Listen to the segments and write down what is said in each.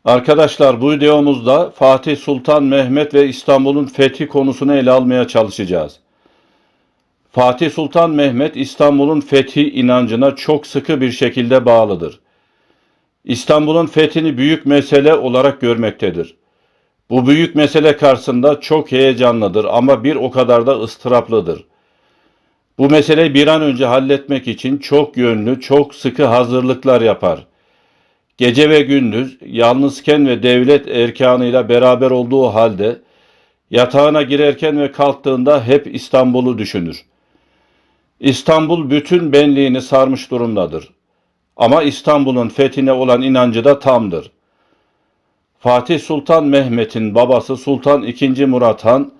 Arkadaşlar bu videomuzda Fatih Sultan Mehmet ve İstanbul'un fethi konusunu ele almaya çalışacağız. Fatih Sultan Mehmet İstanbul'un fethi inancına çok sıkı bir şekilde bağlıdır. İstanbul'un fethini büyük mesele olarak görmektedir. Bu büyük mesele karşısında çok heyecanlıdır ama bir o kadar da ıstıraplıdır. Bu meseleyi bir an önce halletmek için çok yönlü, çok sıkı hazırlıklar yapar. Gece ve gündüz yalnızken ve devlet erkanıyla beraber olduğu halde yatağına girerken ve kalktığında hep İstanbul'u düşünür. İstanbul bütün benliğini sarmış durumdadır. Ama İstanbul'un fethine olan inancı da tamdır. Fatih Sultan Mehmet'in babası Sultan II. Murat Han,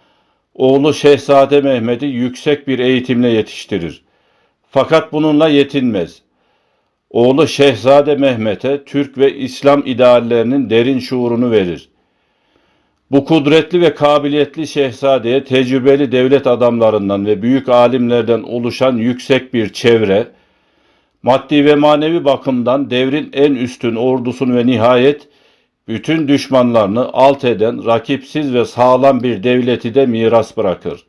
oğlu Şehzade Mehmet'i yüksek bir eğitimle yetiştirir. Fakat bununla yetinmez. Oğlu Şehzade Mehmet'e Türk ve İslam ideallerinin derin şuurunu verir. Bu kudretli ve kabiliyetli şehzadeye tecrübeli devlet adamlarından ve büyük alimlerden oluşan yüksek bir çevre, maddi ve manevi bakımdan devrin en üstün ordusunu ve nihayet bütün düşmanlarını alt eden rakipsiz ve sağlam bir devleti de miras bırakır.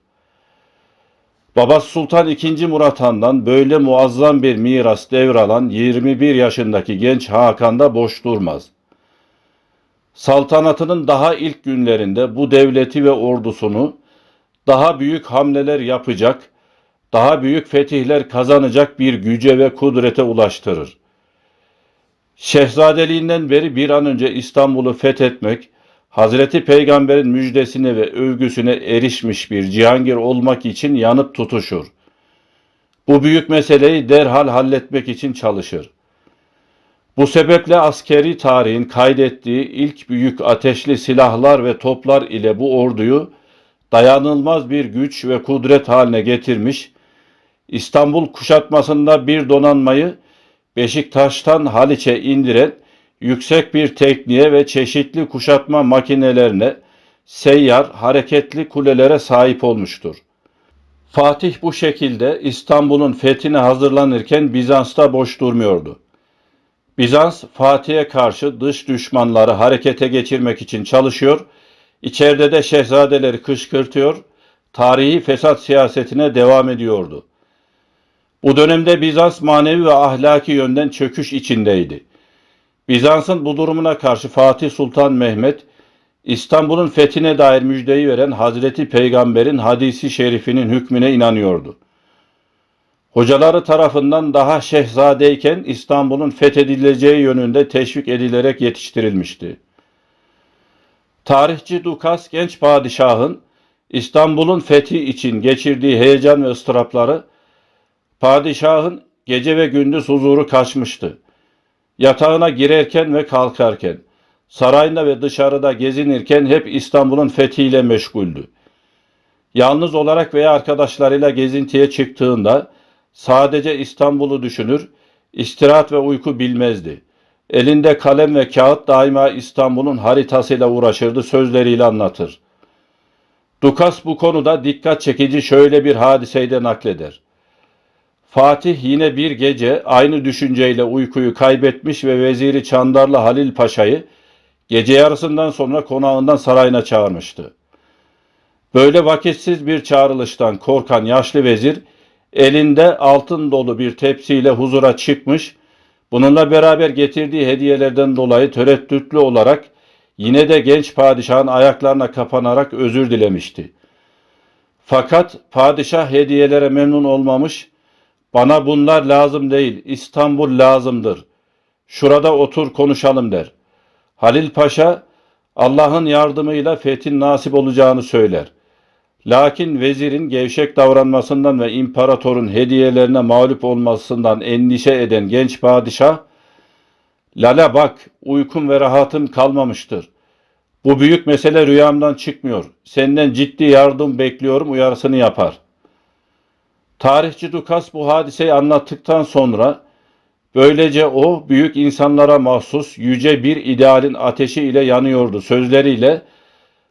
Babası Sultan II. Murat Han'dan böyle muazzam bir miras devralan 21 yaşındaki genç Hakan da boş durmaz. Saltanatının daha ilk günlerinde bu devleti ve ordusunu daha büyük hamleler yapacak, daha büyük fetihler kazanacak bir güce ve kudrete ulaştırır. Şehzadeliğinden beri bir an önce İstanbul'u fethetmek, Hazreti Peygamber'in müjdesine ve övgüsüne erişmiş bir cihangir olmak için yanıp tutuşur. Bu büyük meseleyi derhal halletmek için çalışır. Bu sebeple askeri tarihin kaydettiği ilk büyük ateşli silahlar ve toplar ile bu orduyu dayanılmaz bir güç ve kudret haline getirmiş, İstanbul kuşatmasında bir donanmayı Beşiktaş'tan Haliç'e indiren yüksek bir tekniğe ve çeşitli kuşatma makinelerine, seyyar, hareketli kulelere sahip olmuştur. Fatih bu şekilde İstanbul'un fethine hazırlanırken Bizans'ta boş durmuyordu. Bizans, Fatih'e karşı dış düşmanları harekete geçirmek için çalışıyor, içeride de şehzadeleri kışkırtıyor, tarihi fesat siyasetine devam ediyordu. Bu dönemde Bizans manevi ve ahlaki yönden çöküş içindeydi. Bizans'ın bu durumuna karşı Fatih Sultan Mehmet, İstanbul'un fethine dair müjdeyi veren Hazreti Peygamber'in hadisi şerifinin hükmüne inanıyordu. Hocaları tarafından daha şehzadeyken İstanbul'un fethedileceği yönünde teşvik edilerek yetiştirilmişti. Tarihçi Dukas genç padişahın İstanbul'un fethi için geçirdiği heyecan ve ıstırapları, padişahın gece ve gündüz huzuru kaçmıştı. Yatağına girerken ve kalkarken, sarayında ve dışarıda gezinirken hep İstanbul'un fethiyle meşguldü. Yalnız olarak veya arkadaşlarıyla gezintiye çıktığında sadece İstanbul'u düşünür, istirahat ve uyku bilmezdi. Elinde kalem ve kağıt daima İstanbul'un haritasıyla uğraşırdı, sözleriyle anlatır. Dukas bu konuda dikkat çekici şöyle bir hadiseyi de nakleder. Fatih yine bir gece aynı düşünceyle uykuyu kaybetmiş ve veziri Çandarlı Halil Paşa'yı gece yarısından sonra konağından sarayına çağırmıştı. Böyle vakitsiz bir çağrılıştan korkan yaşlı vezir elinde altın dolu bir tepsiyle huzura çıkmış, bununla beraber getirdiği hediyelerden dolayı tereddütlü olarak yine de genç padişahın ayaklarına kapanarak özür dilemişti. Fakat padişah hediyelere memnun olmamış, "Bana bunlar lazım değil, İstanbul lazımdır. Şurada otur konuşalım," der. Halil Paşa, Allah'ın yardımıyla fethin nasip olacağını söyler. Lakin vezirin gevşek davranmasından ve imparatorun hediyelerine mağlup olmasından endişe eden genç padişah, "Lala bak, uykum ve rahatım kalmamıştır. Bu büyük mesele rüyamdan çıkmıyor. Senden ciddi yardım bekliyorum," uyarısını yapar. Tarihçi Dukas bu hadiseyi anlattıktan sonra, "Böylece o büyük insanlara mahsus yüce bir idealin ateşi ile yanıyordu" sözleriyle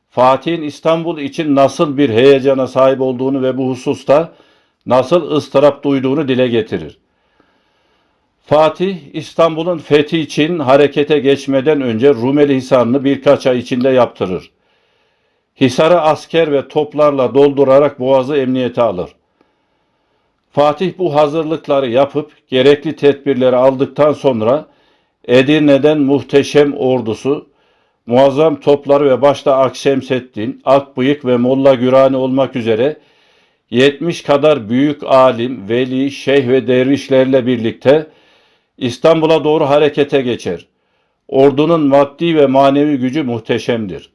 Fatih'in İstanbul için nasıl bir heyecana sahip olduğunu ve bu hususta nasıl ıstırap duyduğunu dile getirir. Fatih, İstanbul'un fethi için harekete geçmeden önce Rumeli Hisarı'nı birkaç ay içinde yaptırır. Hisarı asker ve toplarla doldurarak boğazı emniyete alır. Fatih bu hazırlıkları yapıp gerekli tedbirleri aldıktan sonra Edirne'den muhteşem ordusu, muazzam topları ve başta Akşemseddin, Akbıyık ve Molla Gürani olmak üzere 70 kadar büyük alim, veli, şeyh ve dervişlerle birlikte İstanbul'a doğru harekete geçer. Ordunun maddi ve manevi gücü muhteşemdir.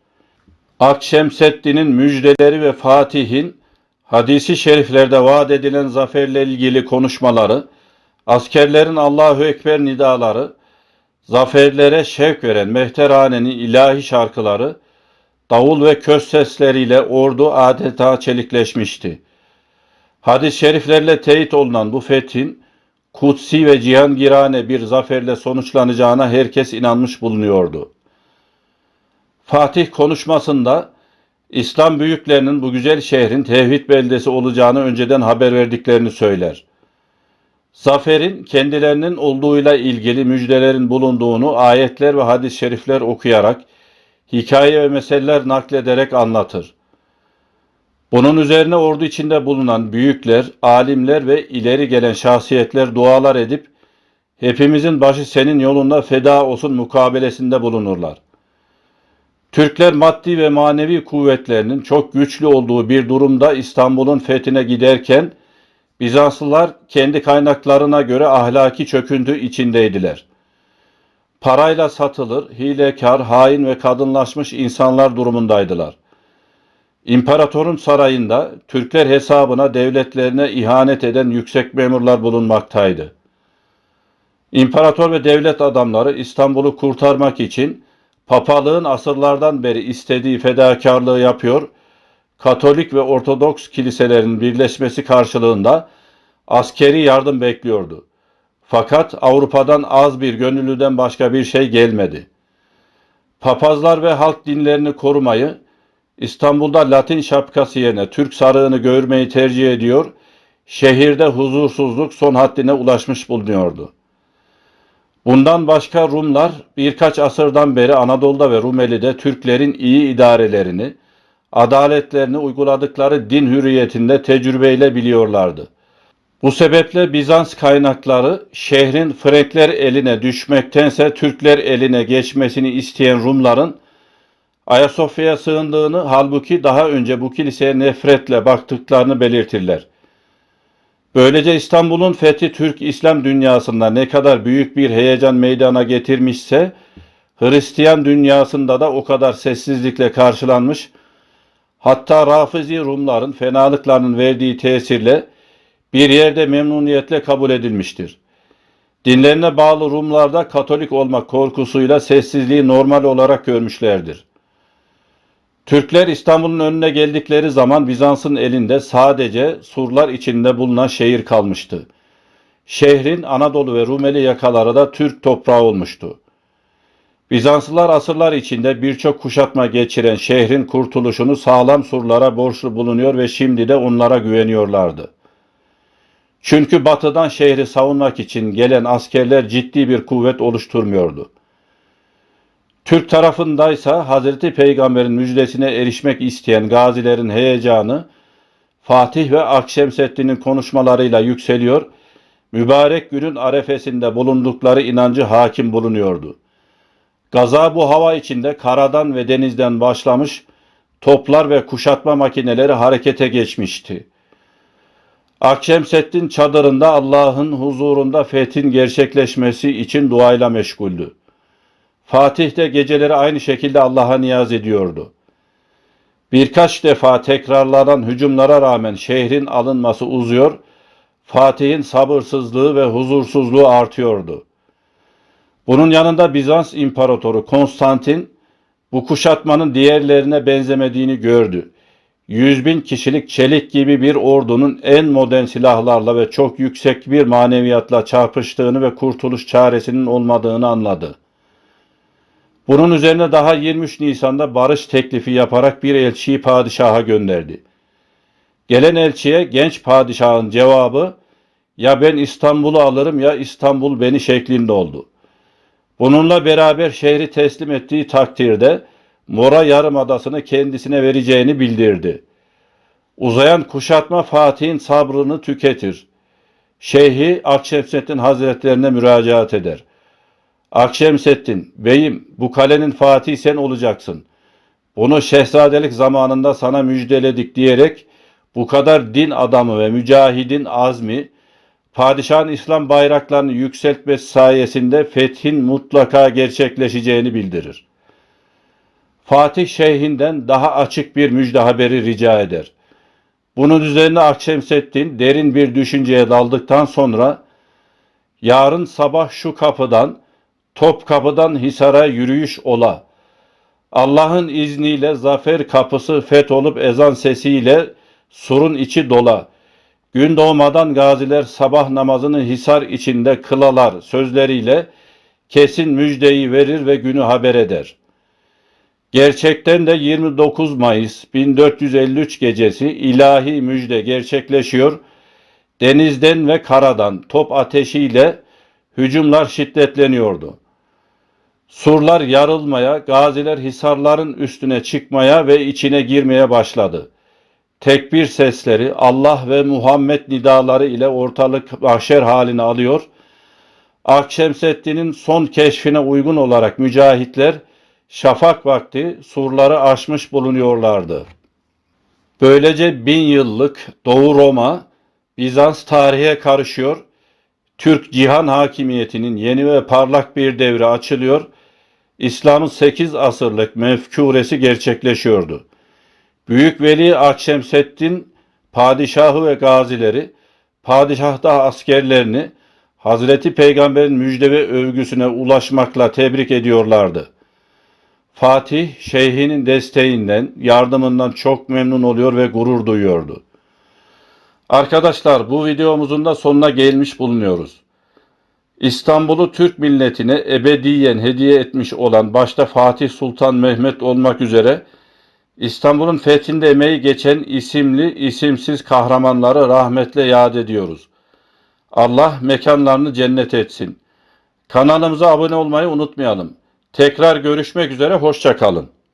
Akşemseddin'in müjdeleri ve Fatih'in hadisi şeriflerde vaat edilen zaferle ilgili konuşmaları, askerlerin Allahu Ekber nidaları, zaferlere şevk veren Mehtehane'nin ilahi şarkıları, davul ve köz sesleriyle ordu adeta çelikleşmişti. Hadis-i şeriflerle teyit olunan bu fethin, kutsi ve cihangirane bir zaferle sonuçlanacağına herkes inanmış bulunuyordu. Fatih konuşmasında, İslam büyüklerinin bu güzel şehrin tevhid beldesi olacağını önceden haber verdiklerini söyler. Zaferin kendilerinin olduğuyla ilgili müjdelerin bulunduğunu ayetler ve hadis-i şerifler okuyarak, hikaye ve meseleler naklederek anlatır. Bunun üzerine ordu içinde bulunan büyükler, alimler ve ileri gelen şahsiyetler dualar edip, hepimizin başı senin yolunda feda olsun mukabelesinde bulunurlar. Türkler maddi ve manevi kuvvetlerinin çok güçlü olduğu bir durumda İstanbul'un fethine giderken, Bizanslılar kendi kaynaklarına göre ahlaki çöküntü içindeydiler. Parayla satılır, hilekar, hain ve kadınlaşmış insanlar durumundaydılar. İmparatorun sarayında Türkler hesabına devletlerine ihanet eden yüksek memurlar bulunmaktaydı. İmparator ve devlet adamları İstanbul'u kurtarmak için papalığın asırlardan beri istediği fedakarlığı yapıyor, Katolik ve Ortodoks kiliselerin birleşmesi karşılığında askeri yardım bekliyordu. Fakat Avrupa'dan az bir gönüllüden başka bir şey gelmedi. Papazlar ve halk dinlerini korumayı, İstanbul'da Latin şapkası yerine Türk sarığını görmeyi tercih ediyor, şehirde huzursuzluk son haddine ulaşmış bulunuyordu. Bundan başka Rumlar birkaç asırdan beri Anadolu'da ve Rumeli'de Türklerin iyi idarelerini, adaletlerini uyguladıkları din hürriyetinde tecrübeyle biliyorlardı. Bu sebeple Bizans kaynakları şehrin Frenkler eline düşmektense Türkler eline geçmesini isteyen Rumların Ayasofya'ya sığındığını, halbuki daha önce bu kiliseye nefretle baktıklarını belirtirler. Böylece İstanbul'un fethi Türk İslam dünyasında ne kadar büyük bir heyecan meydana getirmişse, Hristiyan dünyasında da o kadar sessizlikle karşılanmış, hatta Rafizi Rumların fenalıklarının verdiği tesirle bir yerde memnuniyetle kabul edilmiştir. Dinlerine bağlı Rumlar da Katolik olmak korkusuyla sessizliği normal olarak görmüşlerdir. Türkler İstanbul'un önüne geldikleri zaman Bizans'ın elinde sadece surlar içinde bulunan şehir kalmıştı. Şehrin Anadolu ve Rumeli yakaları da Türk toprağı olmuştu. Bizanslılar asırlar içinde birçok kuşatma geçiren şehrin kurtuluşunu sağlam surlara borçlu bulunuyor ve şimdi de onlara güveniyorlardı. Çünkü batıdan şehri savunmak için gelen askerler ciddi bir kuvvet oluşturmuyordu. Türk tarafındaysa Hazreti Peygamber'in müjdesine erişmek isteyen gazilerin heyecanı Fatih ve Akşemseddin'in konuşmalarıyla yükseliyor, mübarek günün arefesinde bulundukları inancı hakim bulunuyordu. Gaza bu hava içinde karadan ve denizden başlamış, toplar ve kuşatma makineleri harekete geçmişti. Akşemseddin çadırında Allah'ın huzurunda fethin gerçekleşmesi için duayla meşguldü. Fatih de geceleri aynı şekilde Allah'a niyaz ediyordu. Birkaç defa tekrarlanan hücumlara rağmen şehrin alınması uzuyor, Fatih'in sabırsızlığı ve huzursuzluğu artıyordu. Bunun yanında Bizans İmparatoru Konstantin bu kuşatmanın diğerlerine benzemediğini gördü. 100.000 kişilik çelik gibi bir ordunun en modern silahlarla ve çok yüksek bir maneviyatla çarpıştığını ve kurtuluş çaresinin olmadığını anladı. Bunun üzerine daha 23 Nisan'da barış teklifi yaparak bir elçiyi padişaha gönderdi. Gelen elçiye genç padişahın cevabı, ya ben İstanbul'u alırım ya İstanbul beni şeklinde oldu. Bununla beraber şehri teslim ettiği takdirde Mora Yarımadası'nı kendisine vereceğini bildirdi. Uzayan kuşatma Fatih'in sabrını tüketir. Şeyhi Akşemseddin Hazretlerine müracaat eder. Akşemseddin, beyim bu kalenin Fatih sen olacaksın. Bunu şehzadelik zamanında sana müjdeledik diyerek bu kadar din adamı ve mücahidin azmi, padişahın İslam bayraklarını yükseltmesi sayesinde fethin mutlaka gerçekleşeceğini bildirir. Fatih şeyhinden daha açık bir müjde haberi rica eder. Bunun üzerine Akşemseddin derin bir düşünceye daldıktan sonra yarın sabah şu kapıdan, Topkapı'dan Hisar'a yürüyüş ola. Allah'ın izniyle zafer kapısı fetholup ezan sesiyle surun içi dola. Gün doğmadan gaziler sabah namazını Hisar içinde kılalar sözleriyle kesin müjdeyi verir ve günü haber eder. Gerçekten de 29 Mayıs 1453 gecesi ilahi müjde gerçekleşiyor. Denizden ve karadan top ateşiyle hücumlar şiddetleniyordu. Surlar yarılmaya, gaziler hisarların üstüne çıkmaya ve içine girmeye başladı. Tekbir sesleri, Allah ve Muhammed nidaları ile ortalık mahşer halini alıyor. Akşemseddin'in son keşfine uygun olarak mücahitler şafak vakti surları aşmış bulunuyorlardı. Böylece 1000 yıllık Doğu Roma, Bizans tarihe karışıyor, Türk cihan hakimiyetinin yeni ve parlak bir devri açılıyor, İslam'ın 8 asırlık mefkuresi gerçekleşiyordu. Büyük Veli Akşemseddin, padişahı ve gazileri, padişahta askerlerini, Hazreti Peygamber'in müjde ve övgüsüne ulaşmakla tebrik ediyorlardı. Fatih, şeyhinin desteğinden, yardımından çok memnun oluyor ve gurur duyuyordu. Arkadaşlar bu videomuzun da sonuna gelmiş bulunuyoruz. İstanbul'u Türk milletine ebediyen hediye etmiş olan başta Fatih Sultan Mehmet olmak üzere İstanbul'un fethinde emeği geçen isimli isimsiz kahramanları rahmetle yad ediyoruz. Allah mekanlarını cennet etsin. Kanalımıza abone olmayı unutmayalım. Tekrar görüşmek üzere, hoşça kalın.